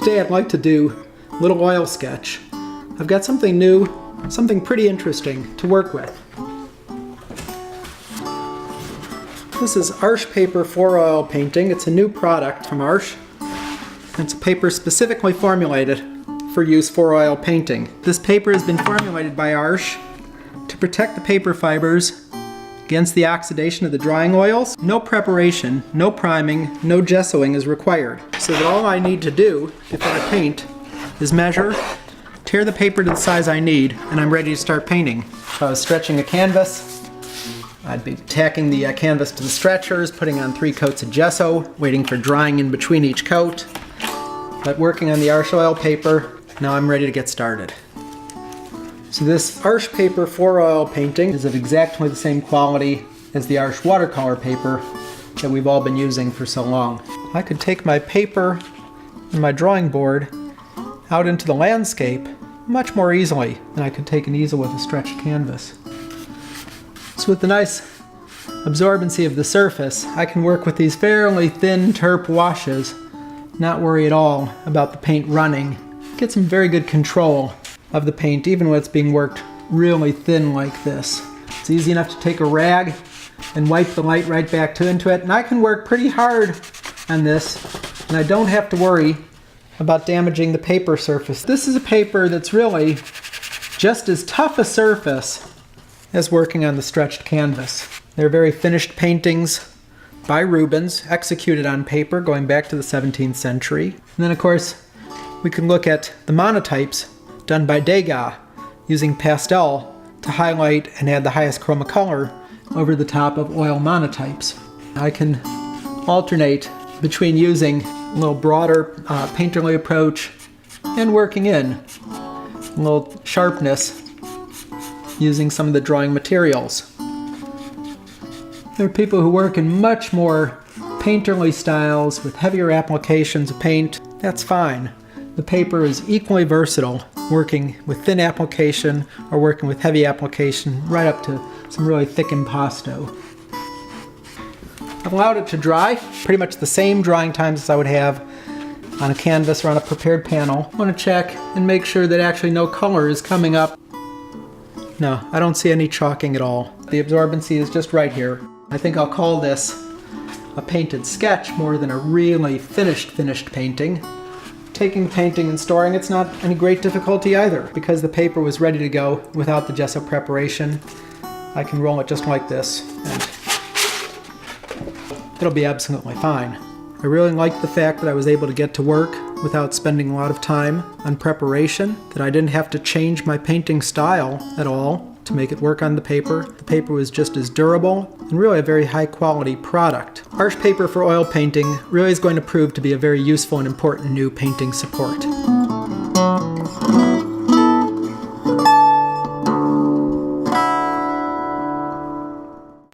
Today I'd like to do a little oil sketch. I've got something new, something pretty interesting to work with. This is Arches paper for oil painting. It's a new product from Arches. It's a paper specifically formulated for use for oil painting. This paper has been formulated by Arches to protect the paper fibers against the oxidation of the drying oils. No preparation, no priming, no gessoing is required. So that all I need to do before I paint is measure, tear the paper to the size I need, and I'm ready to start painting. If I was stretching a canvas, I'd be tacking the canvas to the stretchers, putting on 3 coats of gesso, waiting for drying in between each coat. But working on the Arches oil paper, now I'm ready to get started. So this Arches paper for oil painting is of exactly the same quality as the Arches watercolor paper that we've all been using for so long. I could take my paper and my drawing board out into the landscape much more easily than I could take an easel with a stretched canvas. So with the nice absorbency of the surface, I can work with these fairly thin terp washes, not worry at all about the paint running, get some very good control of the paint even when it's being worked really thin like this. It's easy enough to take a rag and wipe the light right back into it, and I can work pretty hard on this and I don't have to worry about damaging the paper surface. This is a paper that's really just as tough a surface as working on the stretched canvas. They're very finished paintings by Rubens, executed on paper going back to the 17th century. And then of course we can look at the monotypes done by Degas, using pastel to highlight and add the highest chroma color over the top of oil monotypes. I can alternate between using a little broader painterly approach and working in a little sharpness using some of the drawing materials. There are people who work in much more painterly styles with heavier applications of paint. That's fine. The paper is equally versatile, working with thin application or working with heavy application, right up to some really thick impasto. I've allowed it to dry, pretty much the same drying times as I would have on a canvas or on a prepared panel. I want to check and make sure that actually no color is coming up. No, I don't see any chalking at all. The absorbency is just right here. I think I'll call this a painted sketch more than a really finished painting. Taking the painting and storing it's not any great difficulty either, because the paper was ready to go without the gesso preparation. I can roll it just like this and it'll be absolutely fine. I really like the fact that I was able to get to work without spending a lot of time on preparation, that I didn't have to change my painting style at all to make it work on the paper. The paper was just as durable and really a very high quality product. Arches paper for oil painting really is going to prove to be a very useful and important new painting support.